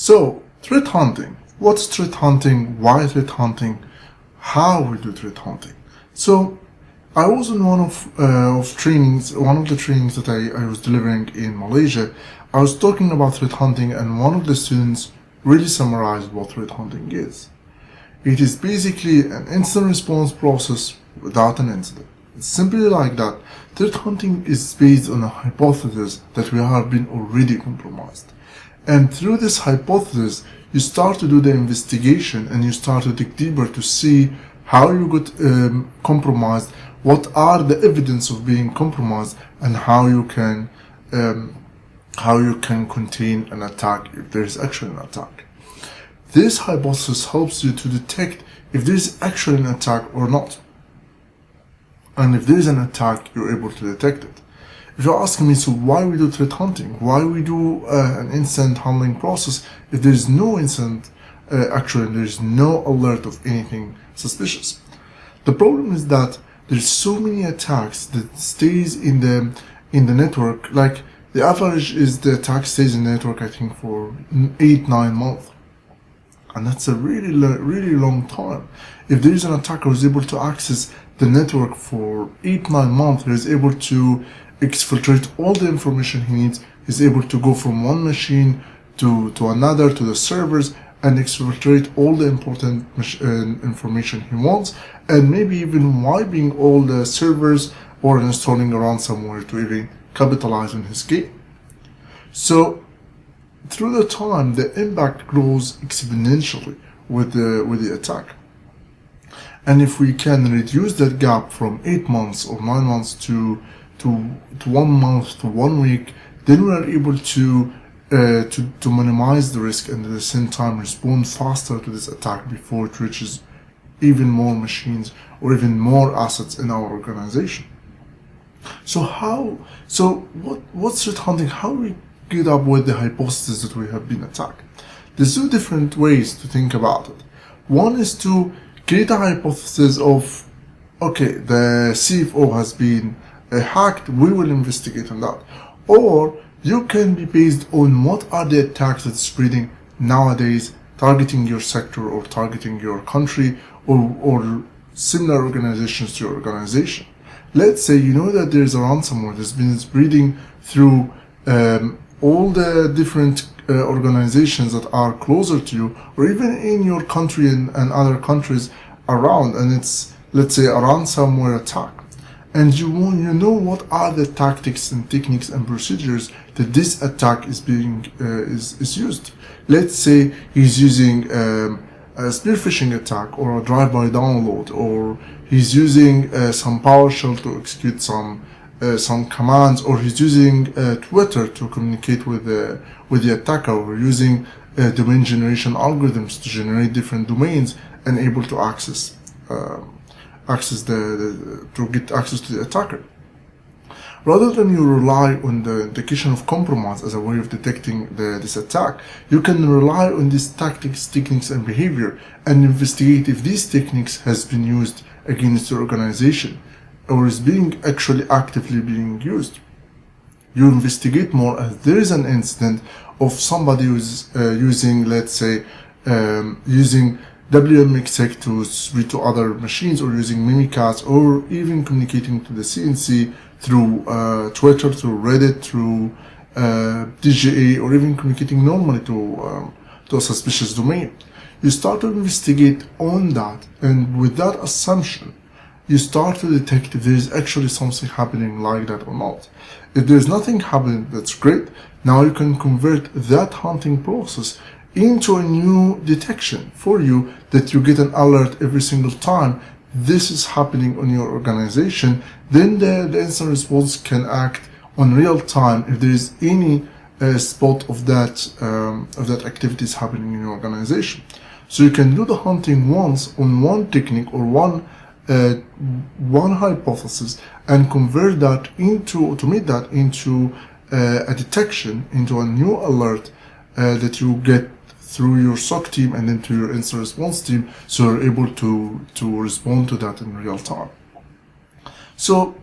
So, threat hunting. What's threat hunting? Why threat hunting? How we do threat hunting? So, I was in one of the trainings that I was delivering in Malaysia. I was talking about threat hunting, and one of the students really summarized what threat hunting is. It is basically an instant response process without an incident. It's simply like that. Threat hunting is based on a hypothesis that we have been already compromised. And through this hypothesis, you start to do the investigation and you start to dig deeper to see how you got compromised, what are the evidence of being compromised, and how you can contain an attack if there is actually an attack. This hypothesis helps you to detect if there is actually an attack or not. And if there is an attack, you're able to detect it. If you're asking me, so why we do threat hunting? Why we do an incident handling process if there is no incident, actually there is no alert of anything suspicious? The problem is that there's so many attacks that stays in the network. Like the average is the attack stays in the network, I think, for 8-9 months. And that's a really long time. If there is an attacker who is able to access the network for 8-9 months, he is able to exfiltrate all the information he needs. He's able to go from one machine to another, to the servers, and exfiltrate all the important information he wants, and maybe even wiping all the servers or installing a ransomware to even capitalize on his game. So through the time, the impact grows exponentially with the attack. And if we can reduce that gap from 8 months or 9 months to 1 month to 1 week, then we are able to minimize the risk and at the same time respond faster to this attack before it reaches even more machines or even more assets in our organization. So what's threat hunting? How do we get up with the hypothesis that we have been attacked? There's two different ways to think about it. One is to create a hypothesis of, okay, the CFO has been hacked, we will investigate on that. Or you can be based on what are the attacks that's spreading nowadays, targeting your sector or targeting your country or similar organizations to your organization. Let's say you know that there's a ransomware that's been spreading through all the different organizations that are closer to you, or even in your country and other countries around, and it's, let's say, a ransomware attack. And you know what are the tactics and techniques and procedures that this attack is being is used. Let's say he's using a spear phishing attack or a drive-by download, or he's using some PowerShell to execute some commands, or he's using Twitter to communicate with the attacker, or using domain generation algorithms to generate different domains and able to access to get access to the attacker. Rather than you rely on the indication of compromise as a way of detecting this attack, you can rely on these tactics, techniques, and behavior and investigate if these techniques has been used against your organization or is being actually actively being used. You investigate more as there is an incident of somebody who's using, let's say, using WMXX to read to other machines, or using Mimikatz, or even communicating to the CNC through Twitter, through Reddit, through DGA, or even communicating normally to a suspicious domain. You start to investigate on that, and with that assumption, you start to detect if there is actually something happening like that or not. If there's nothing happening, that's great. Now you can convert that hunting process into a new detection for you, that you get an alert every single time this is happening on your organization. Then the instant response can act on real time if there is any spot of that activities happening in your organization. So you can do the hunting once on one technique or one hypothesis and convert that into, automate that into a detection, into a new alert that you get through your SOC team and then to your incident response team, so you're able to respond to that in real time. So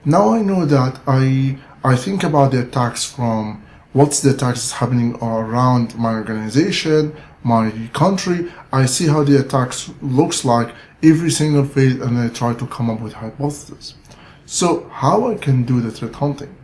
now I know that I think about the attacks from what's the attacks happening around my organization, my country. I see how the attacks looks like every single phase, and I try to come up with hypotheses. So how I can do the threat hunting?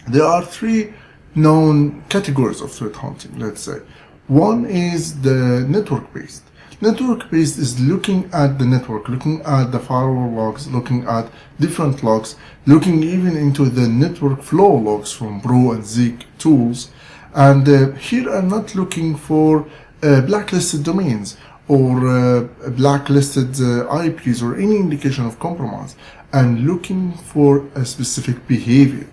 There are three known categories of threat hunting, let's say. One is the network-based. Network-based is looking at the network, looking at the firewall logs, looking at different logs, looking even into the network flow logs from Bro and Zeek tools. And here I'm not looking for blacklisted domains or blacklisted IPs or any indication of compromise. I'm looking for a specific behavior.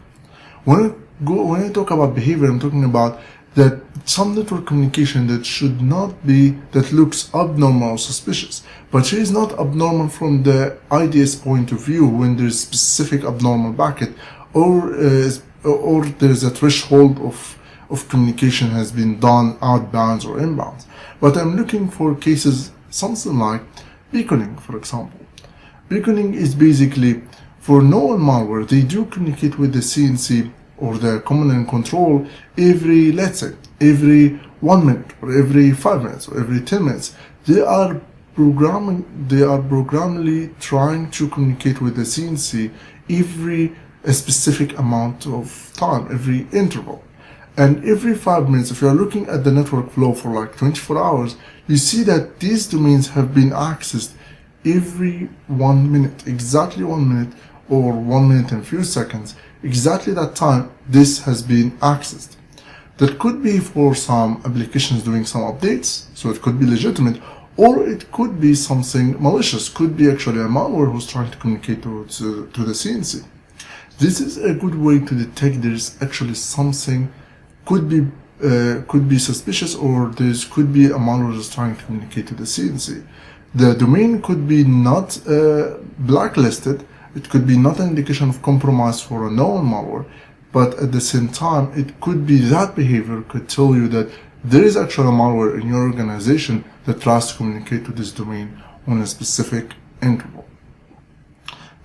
When I talk about behavior, I'm talking about that some network communication that should not be, that looks abnormal or suspicious, but it is not abnormal from the IDS point of view when there's specific abnormal packet or there's a threshold of communication has been done outbounds or inbounds. But I'm looking for cases, something like beaconing, for example. Beaconing is basically for known malware. They do communicate with the CNC or the command and control every, let's say, every 1 minute or every 5 minutes or every 10 minutes. They are programmably trying to communicate with the CNC every a specific amount of time, every interval. And every 5 minutes, if you are looking at the network flow for like 24 hours, you see that these domains have been accessed every 1 minute, exactly 1 minute or 1 minute and few seconds, exactly that time this has been accessed. That could be for some applications doing some updates, so it could be legitimate, or it could be something malicious, could be actually a malware who's trying to communicate to the CNC. This is a good way to detect there's actually something could be suspicious, or this could be a malware that's trying to communicate to the CNC. The domain could be not blacklisted. It could be not an indication of compromise for a known malware, but at the same time, it could be that behavior could tell you that there is actually a malware in your organization that tries to communicate to this domain on a specific interval.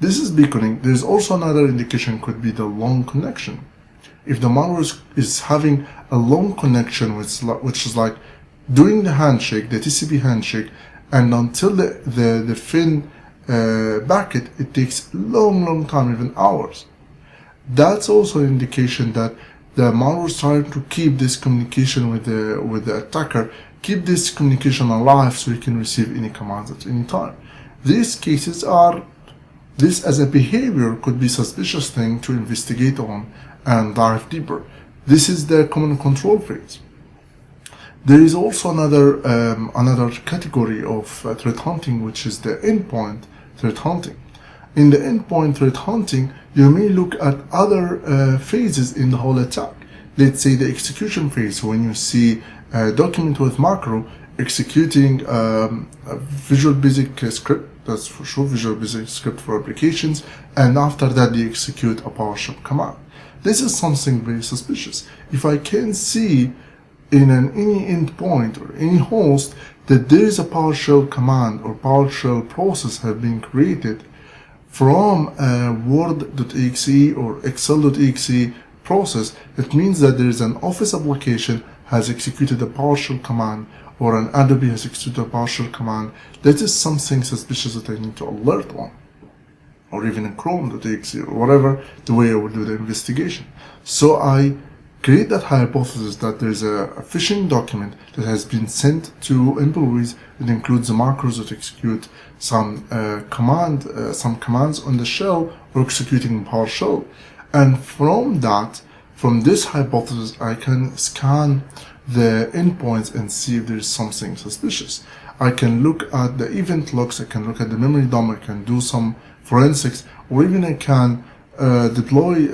This is beaconing. There's also another indication, could be the long connection. If the malware is having a long connection, which is like doing the handshake, the TCP handshake, and until the fin packet, it takes long time, even hours. That's also an indication that the malware is trying to keep this communication with the attacker, keep this communication alive so he can receive any commands at any time. These cases this as a behavior could be suspicious thing to investigate on and dive deeper. This is the command control phase. There is also another category of threat hunting, which is the endpoint threat hunting. In the endpoint threat hunting, you may look at other phases in the whole attack. Let's say the execution phase, when you see a document with macro executing a Visual Basic script, that's for sure Visual Basic script for applications, and after that they execute a PowerShell command. This is something very suspicious. If I can see in any endpoint or any host that there is a PowerShell command or PowerShell process have been created from a Word.exe or Excel.exe process, it means that there is an Office application has executed a PowerShell command, or an Adobe has executed a PowerShell command. That is something suspicious that I need to alert on, or even in Chrome.exe or whatever the way I would do the investigation. So I create that hypothesis that there's a phishing document that has been sent to employees that includes the macros that execute some commands on the shell or executing PowerShell. And from this hypothesis, I can scan the endpoints and see if there's something suspicious. I can look at the event logs, I can look at the memory dump, I can do some forensics, or even I can deploy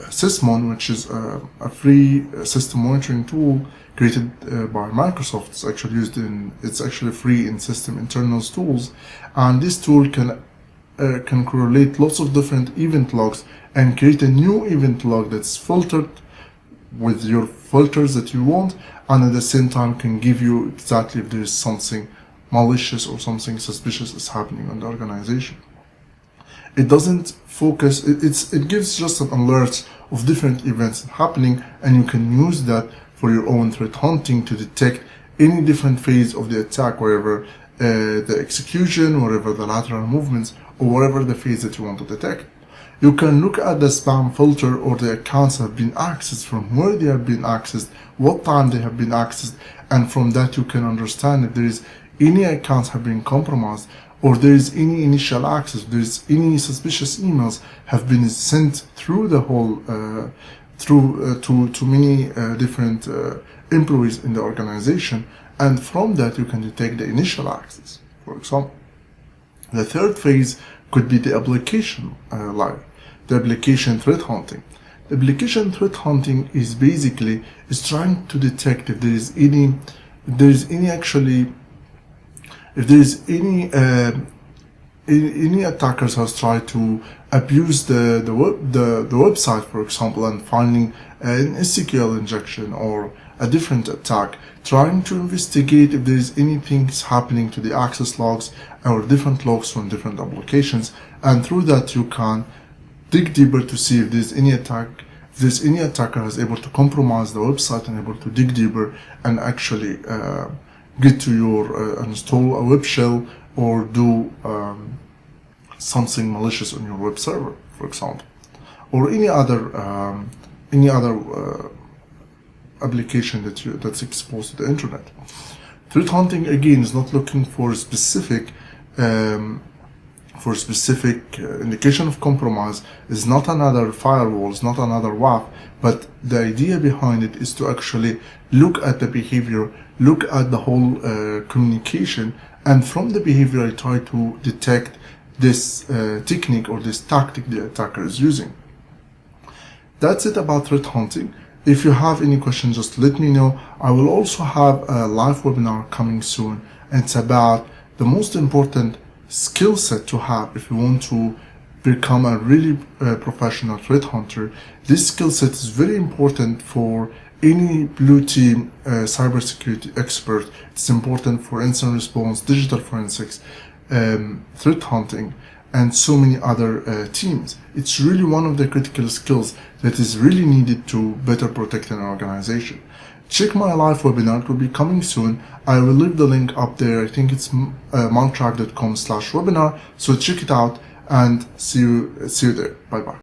Sysmon, which is a free system monitoring tool created by Microsoft. It's actually free in system internals tools, and this tool can correlate lots of different event logs and create a new event log that's filtered with your filters that you want, and at the same time can give you exactly if there is something malicious or something suspicious is happening on the organization. It doesn't focus, it gives just an alert of different events happening, and you can use that for your own threat hunting to detect any different phase of the attack, wherever the execution, whatever the lateral movements, or whatever the phase that you want to detect. You can look at the spam filter, or the accounts have been accessed, from where they have been accessed, what time they have been accessed, and from that you can understand if there is any accounts have been compromised, or there is any initial access, there is any suspicious emails have been sent through the whole to many different employees in the organization, and from that you can detect the initial access, for example. The third phase could be the application layer, the application threat hunting. The application threat hunting is basically trying to detect if there is any attackers has tried to abuse the website, for example, and finding an SQL injection or a different attack, trying to investigate if there is anything happening to the access logs or different logs from different applications, and through that you can dig deeper to see if there's any attacker is able to compromise the website and able to dig deeper and actually get to your install a web shell or do something malicious on your web server, for example, or any other application that's exposed to the internet. Threat hunting again is not looking for specific indication of compromise. Is not another firewall, is not another WAF, but the idea behind it is to actually look at the behavior, look at the whole communication, and from the behavior I try to detect this technique or this tactic the attacker is using. That's it about threat hunting. If you have any questions, just let me know. I will also have a live webinar coming soon, and it's about the most important skill set to have if you want to become a really professional threat hunter. This skill set is very important for any blue team cybersecurity expert. It's important for incident response, digital forensics, threat hunting, and so many other teams. It's really one of the critical skills that is really needed to better protect an organization. Check my live webinar, it will be coming soon. I will leave the link up there. I think it's marktrack.com/webinar. So check it out and see you there. Bye bye.